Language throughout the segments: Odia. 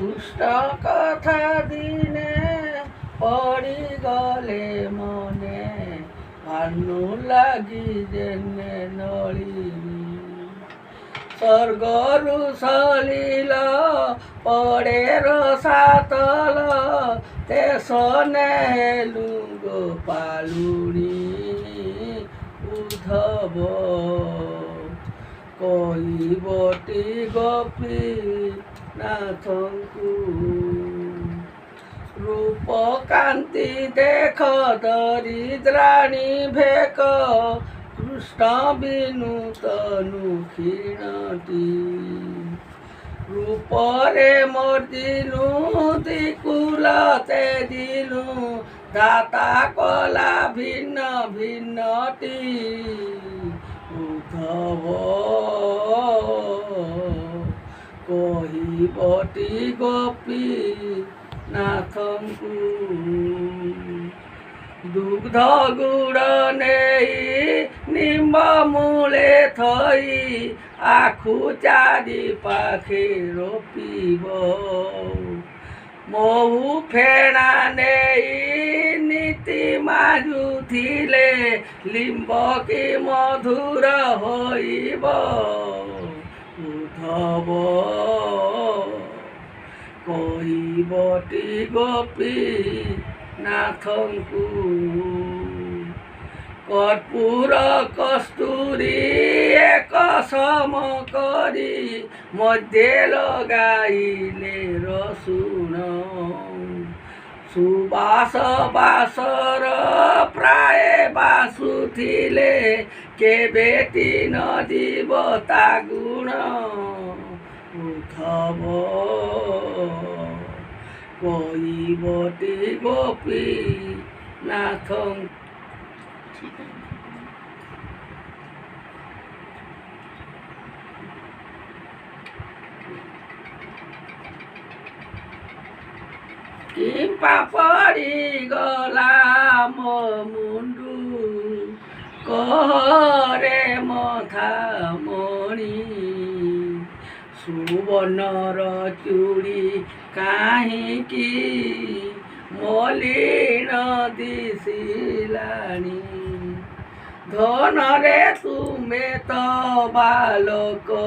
ଦୁଷ୍ଟ କଥା ଦିନେ ପଡ଼ିଗଲେ ମନେ ଭାନୁ ଲାଗି ଯେନେ ନଳିବି ସ୍ୱର୍ଗରୁ ସଲିଲ ପଡ଼େ ରସାତଲ ତେସନେ ଲୁଙ୍ଗ ପାଲୁଣି ଉଦ୍ଧବ କହିବଟି ଗୋପୀ ନାଥଙ୍କୁ ରୂପ କାନ୍ତି ଦେଖ ଦରିଦ୍ରାଣୀ ଭେକ କୃଷ୍ଣ ବିନୁ ତନୁ କ୍ଷୀଣଟି ରୂପରେ ମର୍ଜିନୁ ଦିକୁଲ ତେଜିନୁ ଦାତା କଲା ଭିନ୍ନ ଭିନ୍ନଟି ଉଦ୍ଧବ କହିବଟି ଗୋପୀ ନାଥଙ୍କୁ ଦୁଗ୍ଧ ଗୁଡ଼ ନେଇ ନିମ୍ବ ମୂଳେ ଥଇ ଆଖୁ ଚାରି ପାଖେ ରୋପିବ ମହୁ ଫେଣା ନେଇ ନୀତି ମାରୁଥିଲେ ଲିମ୍ବ କି ମଧୁର ହୋଇବ ଉଦ୍ଧବ କହିବଟି ଗୋପୀ ନାଥଙ୍କୁ କର୍ପୂର କସ୍ତୁରୀ ଏକ ସମ କରି ମଧ୍ୟରେ ଲଗାଇଲେ ରସୁଣ ସୁବାସ ବାସର ପ୍ରାୟ ବାସୁଥିଲେ କେବେଟି ନ ଯିବ ତା ଗୁଣ ଉଦ୍ଧବ କହିବଟି ଗୋପୀ ନାଥଙ୍କୁ କିମ୍ପା ପଡ଼ିଗଲା ମୋ ମୁଣ୍ଡୁ କହରେ ମଥା ମଣି ସୁବର୍ଣ୍ଣର ଚୁଡ଼ି କାହିଁକି ମଲିନ ଦିଶିଲାଣି ଧନରେ ତୁମେ ତ ବାଲକ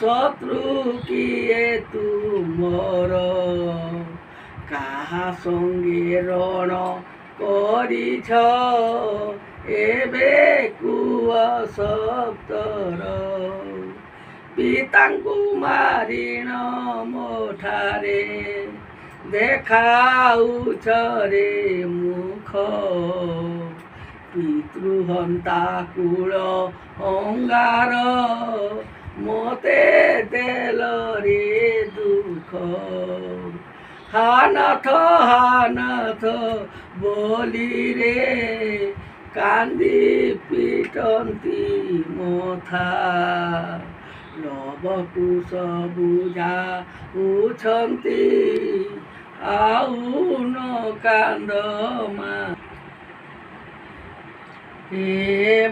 ଶତ୍ରୁ କିଏ ତୁମର କାହା ସଙ୍ଗେ ରଣ କରିଛ ଏବେ କୁହ ସପ୍ତର ପିତାଙ୍କୁ ମାରିଣ ମୋଠାରେ ଦେଖାଉଛ ରେ ମୁଖ ପିତୃହନ୍ତା କୁଳ ଅଙ୍ଗାର ମୋତେ ଦେଲ ରେ ଦୁଃଖ ହାନାଥ ବୋଲିରେ କାନ୍ଦି ପିଟନ୍ତି ମଥା ଲବକୁଶ ବୁଝାଉଛନ୍ତି ଆଉ ନ କାନ୍ଦ ମା ହେ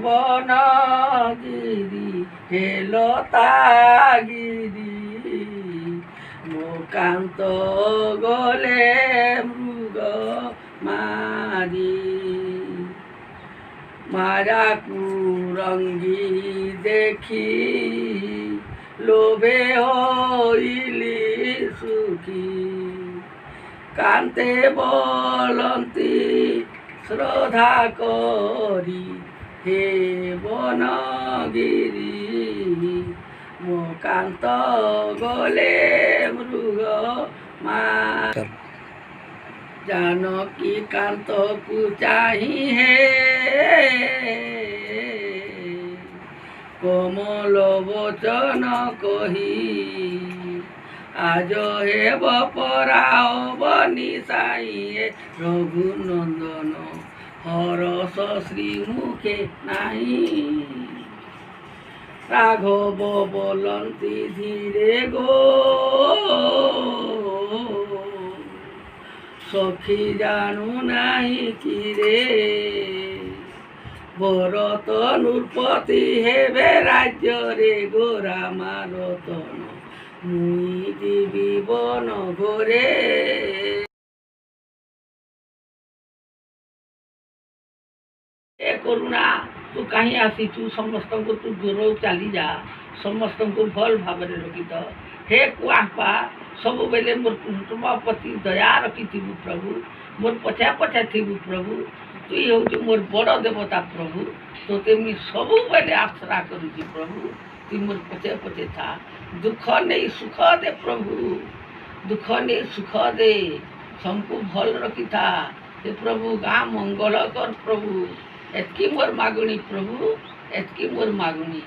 ବନଗିରି ହେ ଲତାଗିରି ମୋ କାନ୍ତ ଗଲେ ମୃଗ ମାରି ମାରାକୁ ରଙ୍ଗି ଦେଖି ଲୋଭେ ହୋଇଲି ସୁଖୀ କାନ୍ତେ ବୋଲନ୍ତି ଶ୍ରଦ୍ଧା କରି ହେ ବନଗିରି ମୋ କାନ୍ତ ଗଲେ ମୃଗ ମା ଜାନକୀ କାନ୍ତକୁ ଚାହିଁ ହେ କୋମଳ ବଚନ କହି ଆଜ ହେବ ପରାଅ ବନି ସାଇଏ ରଘୁନନ୍ଦନ ହରସ ଶ୍ରୀମୁଖେ ନାହିଁ ରାଘବ ବୋଲନ୍ତି ଧୀରେ ଗୋ ସଖୀ ଜାଣୁ ନାହିଁ କିରେ ଭରତ ନୃପତି ହେବେ ରାଜ୍ୟରେ ଗୋ ରାମା ରତନ মুই দিবি বন ঘরে। ଏ କରୁଣା ତୁ କାହିଁ ଆସିଛୁ ସମସ୍ତଙ୍କୁ ତୁ ଦୂରକୁ ଚାଲିଯା ସମସ୍ତଙ୍କୁ ଭଲ ଭାବରେ ରଖିଥ। ହେ କୁଆପା ସବୁବେଳେ ମୋର ତୁମ ପ୍ରତି ଦୟା ରଖିଥିବୁ ପ୍ରଭୁ ମୋର ପଛା ପଛା ଥିବୁ ପ୍ରଭୁ ତୁଇ ହେଉଛୁ ମୋର ବଡ଼ ଦେବତା ପ୍ରଭୁ ତୋତେ ମୁଇଁ ସବୁବେଳେ ଆଶ୍ରା କରୁଛି ପ୍ରଭୁ ତୁଇ ମୋର ପଛେ ପଛେ ଥା। ଦୁଃଖ ନେଇ ସୁଖ ଦେ ପ୍ରଭୁ ଦୁଃଖ ନେଇ ସୁଖ ଦେ ସବୁକୁ ଭଲ ରଖିଥା। हे प्रभु गाँ मंगल कर प्रभु एतकी मोर मागुणी प्रभु एतकी मोर मागुणी।